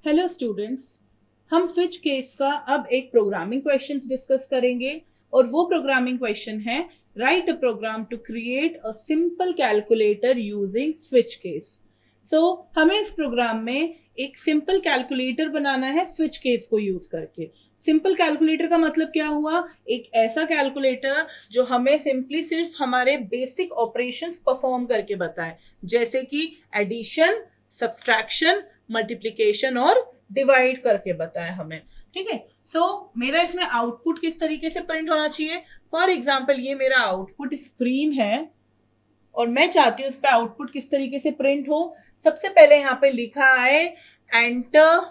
Hello students, हम switch case का अब एक प्रोग्रामिंग क्वेश्चंस डिस्कस करेंगे और वो प्रोग्रामिंग क्वेश्चन है write a program to create a simple calculator using switch case. So हमें इस प्रोग्राम में एक सिंपल कैलकुलेटर बनाना है स्विच केस को यूज करके। सिंपल कैलकुलेटर का मतलब क्या हुआ? एक ऐसा कैलकुलेटर जो हमें सिंपली सिर्फ हमारे बेसिक ऑपरेशंस परफॉर्म करके बताए, जैसे कि एडिशन, सब्सट्रैक्शन, मल्टीप्लीकेशन और डिवाइड करके बताए हमें। ठीक है, सो मेरा इसमें आउटपुट किस तरीके से प्रिंट होना चाहिए? फॉर एग्जाम्पल ये मेरा आउटपुट स्क्रीन है और मैं चाहती हूँ इस पे आउटपुट किस तरीके से प्रिंट हो। सबसे पहले यहाँ पे लिखा है एंटर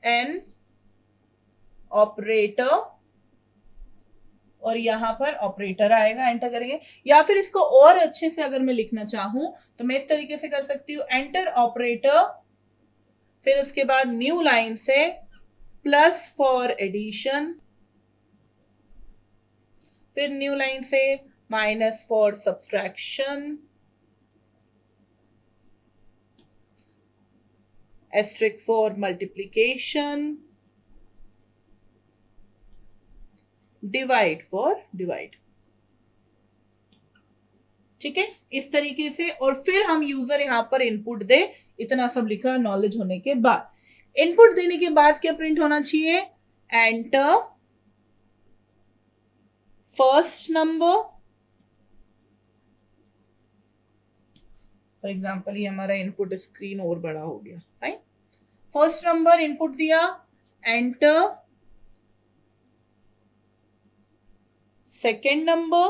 एन ऑपरेटर, और यहां पर ऑपरेटर आएगा, एंटर करेंगे। या फिर इसको और अच्छे से अगर मैं लिखना चाहूं तो मैं इस तरीके से कर सकती हूँ, एंटर ऑपरेटर, फिर उसके बाद न्यू लाइन से प्लस फॉर एडिशन, फिर न्यू लाइन से minus for subtraction, asterisk for multiplication, divide for divide. ठीक है, इस तरीके से। और फिर हम यूजर यहां पर इनपुट दे, इतना सब लिखा नॉलेज होने के बाद। इनपुट देने के बाद क्या प्रिंट होना चाहिए? Enter first number. For example ये हमारा इनपुट स्क्रीन और बड़ा हो गया। फाइन, फर्स्ट नंबर इनपुट दिया, एंटर सेकेंड नंबर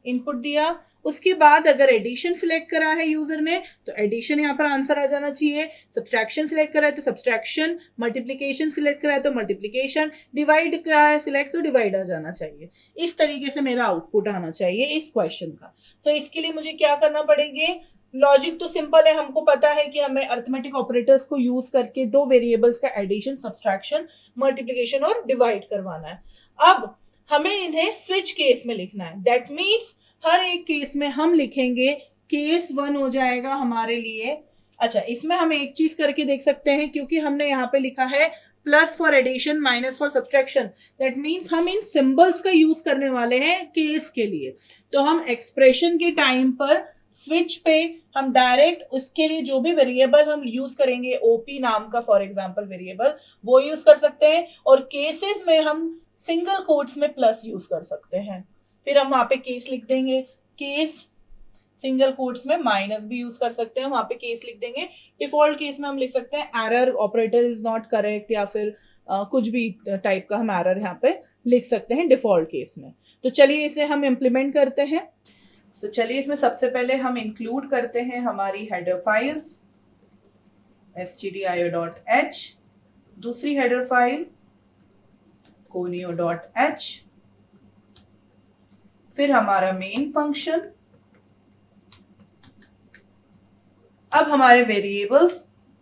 इनपुट दिया। उसके बाद अगर एडिशन सिलेक्ट करा है यूजर ने तो एडिशन यहां पर आंसर आ जाना चाहिए, सब्सट्रैक्शन सिलेक्ट करा है तो सब्सट्रैक्शन, मल्टीप्लीकेशन सिलेक्ट करा है तो मल्टीप्लीकेशन, डिवाइड करा है सिलेक्ट तो डिवाइड आ जाना चाहिए। इस तरीके से मेरा आउटपुट आना चाहिए इस क्वेश्चन का। सो इसके लिए मुझे क्या करना पड़ेगा? लॉजिक तो सिंपल है, हमको पता है कि हमें अरिथमेटिक ऑपरेटर्स को यूज करके दो वेरिएबल्स का एडिशन, सब्सट्रैक्शन, मल्टीप्लीकेशन और डिवाइड करवाना है। अब हमें इन्हें स्विच केस में लिखना है। दैट मीन्स हर एक केस में हम लिखेंगे, केस 1 हो जाएगा हमारे लिए। अच्छा, इसमें हम एक चीज करके देख सकते हैं, क्योंकि हमने यहाँ पे लिखा है plus for addition minus for subtraction, that means हम इन सिंबल्स का यूज करने वाले हैं केस के लिए। तो हम एक्सप्रेशन के टाइम पर स्विच पे हम डायरेक्ट उसके लिए जो भी वेरिएबल हम यूज करेंगे, ओपी नाम का फॉर एग्जांपल वेरिएबल, वो यूज कर सकते हैं। और केसेस में हम सिंगल कोट्स में प्लस यूज कर सकते हैं। फिर हम वहां पे केस लिख देंगे, केस सिंगल कोट्स में माइनस भी यूज कर सकते हैं, वहां पे केस लिख देंगे। डिफॉल्ट केस में हम लिख सकते हैं error operator is not correct, या फिर कुछ भी टाइप का हम एरर यहाँ पे लिख सकते हैं डिफॉल्ट केस में। तो चलिए इसे हम इम्प्लीमेंट करते हैं। तो चलिए इसमें सबसे पहले हम इंक्लूड करते हैं हमारी हेडर फाइल्स stdio.h, दूसरी हेडर फाइल conio.h, फिर हमारा मेन फंक्शन। अब हमारे वेरिएबल्स,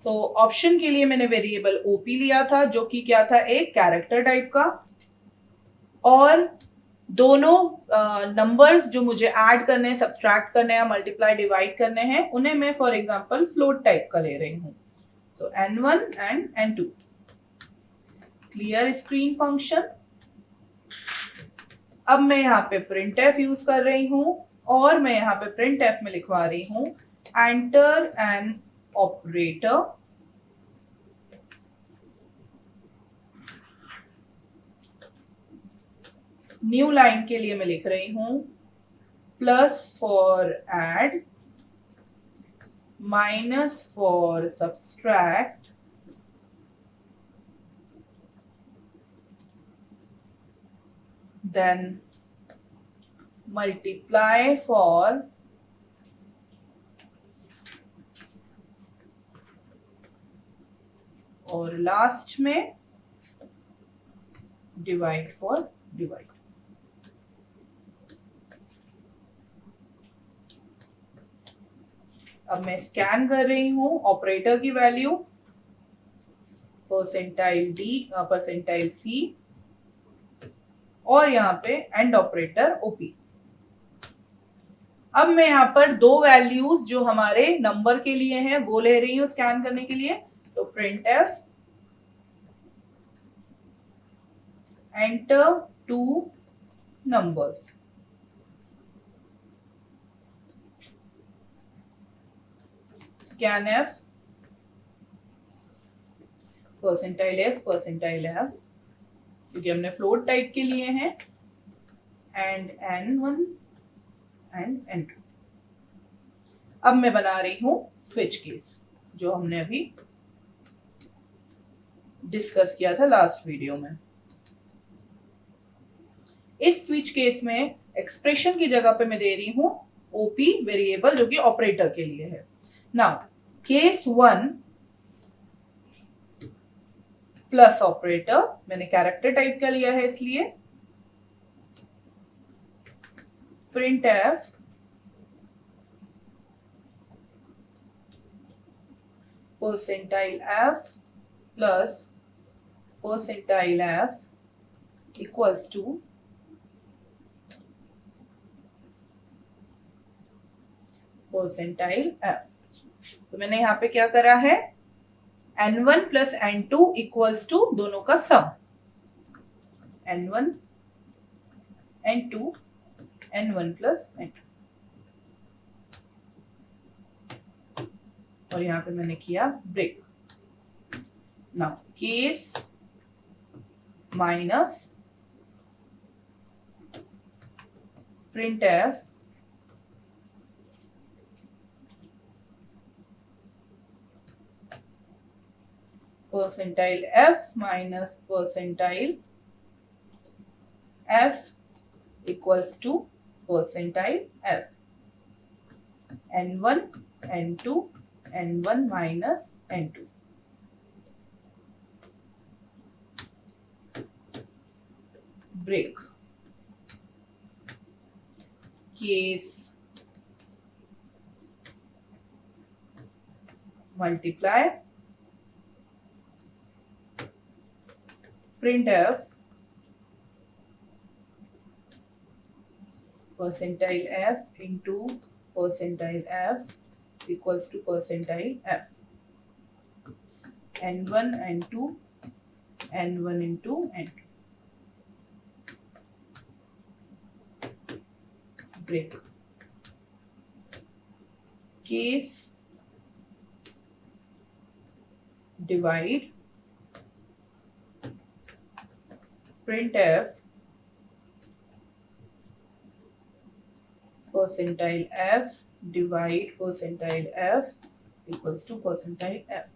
सो ऑप्शन के लिए मैंने वेरिएबल ओपी लिया था, जो कि क्या था, एक कैरेक्टर टाइप का। और दोनों नंबर्स जो मुझे ऐड करने हैं, सब्सट्रैक्ट करने हैं, मल्टीप्लाई डिवाइड करने हैं, उन्हें मैं फॉर एग्जांपल फ्लोट टाइप का ले रही हूं। सो n1 and n2। Clear screen function. अब मैं यहाँ पे printf यूज कर रही हूं, और मैं यहाँ पे printf में लिखवा रही हूं enter an operator, new line के लिए मैं लिख रही हूं plus for add, minus for subtract, then multiply for और लास्ट में डिवाइड फॉर डिवाइड। अब मैं स्कैन कर रही हूं ऑपरेटर की value, percentile D, percentile C, और यहाँ पे एंड ऑपरेटर ओपी। अब मैं यहाँ पर दो वैल्यूज जो हमारे नंबर के लिए हैं वो ले रही हूँ स्कैन करने के लिए। तो print F enter two numbers, scan F percentile F क्योंकि हमने फ्लोट टाइप के लिए हैं, एंड N1 एंड N2। अब मैं बना रही हूं स्विच केस जो हमने अभी डिस्कस किया था लास्ट वीडियो में। इस स्विच केस में एक्सप्रेशन की जगह पे मैं दे रही हूं ओपी वेरिएबल जो कि ऑपरेटर के लिए है। नाउ केस 1 प्लस ऑपरेटर, मैंने कैरेक्टर टाइप का लिया है इसलिए print F percentile F plus percentile F equals to percentile F. तो मैंने यहां पे क्या करा है, N1 plus N2 equals to दोनों का सम, N1 N2 N1 plus N2, और यहां पे मैंने किया break. Now case minus printf percentile f minus percentile f equals to percentile f, n1 n2 n1 minus n2। Break, case multiply printf percentile f into percentile f equals to percentile f, n1 n2 n1 into n2। Break, case divide printf percentile f divide percentile f equals to percentile f,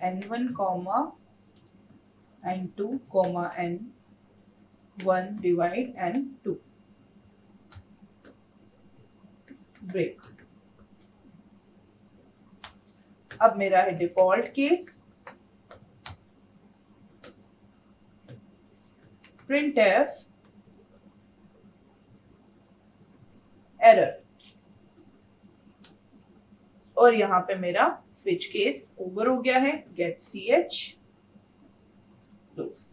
n1 comma n2 comma n1 divide n2। Break. अब मेरा है default case, printf error, और यहां पे मेरा switch case over हो गया है, गेट ch क्लोज।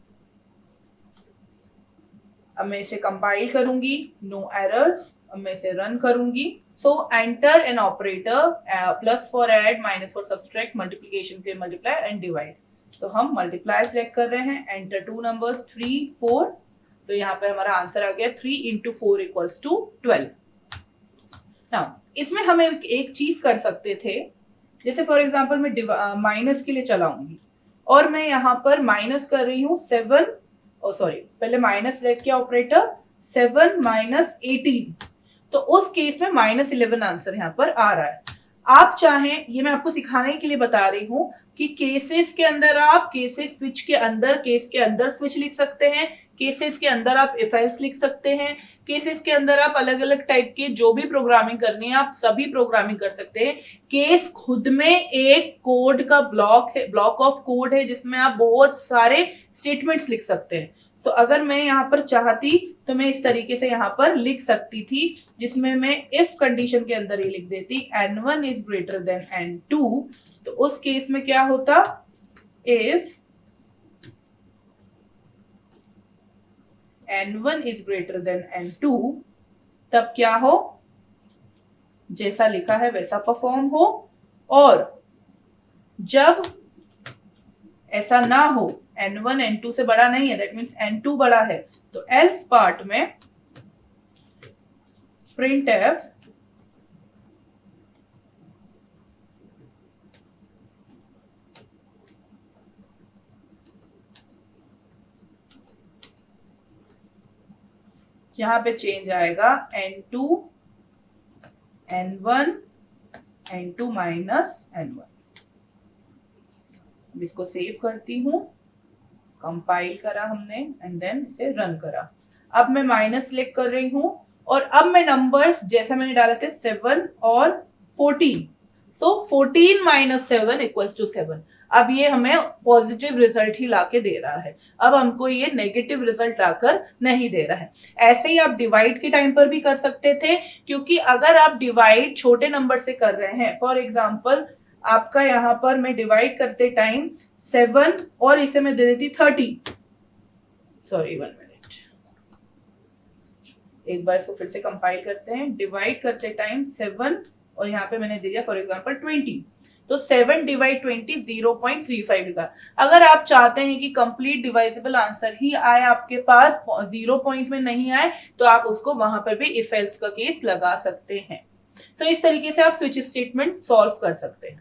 अब मैं इसे कंपाइल करूंगी, नो एरर्स। अब मैं इसे रन करूंगी। सो enter an operator, plus for add, minus for subtract, multiplication के मल्टीप्लाई एंड डिवाइड। तो हम मल्टीप्लाई सिलेक्ट कर रहे हैं, एंटर टू नंबर्स 3 4। तो यहाँ पे हमारा आंसर आ गया 3 into 4 इक्वल्स टू 12। नाउ इसमें हम एक चीज कर सकते थे, जैसे फॉर एग्जांपल मैं माइनस के लिए चलाऊंगी और मैं यहाँ पर माइनस कर रही हूँ 7, पहले माइनस सिलेक्ट किया ऑपरेटर, 7 माइनस 18, तो उस केस में -11 आंसर यहाँ पर आ रहा है। आप चाहें, ये मैं आपको सिखाने के लिए बता रही हूं कि केसेस के अंदर आप केसेस स्विच के अंदर, केस के अंदर स्विच लिख सकते हैं, केसेस के अंदर आप इफ एल्स लिख सकते हैं, केसेस के अंदर आप अलग अलग टाइप के जो भी प्रोग्रामिंग करनी है आप सभी प्रोग्रामिंग कर सकते हैं। केस खुद में एक कोड का ब्लॉक है, ब्लॉक ऑफ कोड है जिसमें आप बहुत सारे स्टेटमेंट्स लिख सकते हैं। सो अगर मैं यहाँ पर चाहती तो मैं इस तरीके से यहाँ पर लिख सकती थी, जिसमें मैं इफ कंडीशन के अंदर ही लिख देती n1 is greater than n2। तो उस केस में क्या होता, if n1 is greater than n2, तब क्या हो, जैसा लिखा है वैसा परफॉर्म हो, और जब ऐसा ना हो, n1 n2 से बड़ा नहीं है, दैट मीन्स n2 बड़ा है, तो एल्स पार्ट में printf यहां पे चेंज आएगा n2 n1 n2 minus n1। अब इसको सेव करती हूँ, कंपाइल करा हमने एंड देन इसे रन करा। अब मैं माइनस सिलेक्ट कर रही हूँ और अब मैं नंबर्स जैसा मैंने डाले थे 7 और 14, सो 14 माइनस 7 इक्वल्स टू 7। अब ये हमें पॉजिटिव रिजल्ट ही लाके दे रहा है, अब हमको ये नेगेटिव रिजल्ट लाकर नहीं दे रहा है। ऐसे ही आप डिवाइड के टाइम पर भी कर सकते थे, क्योंकि अगर आप डिवाइड छोटे नंबर से कर रहे हैं, फॉर एग्जाम्पल आपका यहाँ पर मैं डिवाइड करते टाइम 7 और इसे मैं दे देती 30, सॉरी 1 मिनट, एक बार इसको फिर से कंपाइल करते हैं। डिवाइड करते टाइम 7 और यहाँ पे मैंने दे दिया फॉर एग्जांपल 20, तो 7 डिवाइड 20 0.35 लिखा। अगर आप चाहते हैं कि कंप्लीट डिवाइजेबल आंसर ही आए आपके पास, 0 पॉइंट में नहीं आए, तो आप उसको वहां पर भी इफ एल्स का केस लगा सकते हैं। तो इस तरीके से आप स्विच स्टेटमेंट सॉल्व कर सकते हैं।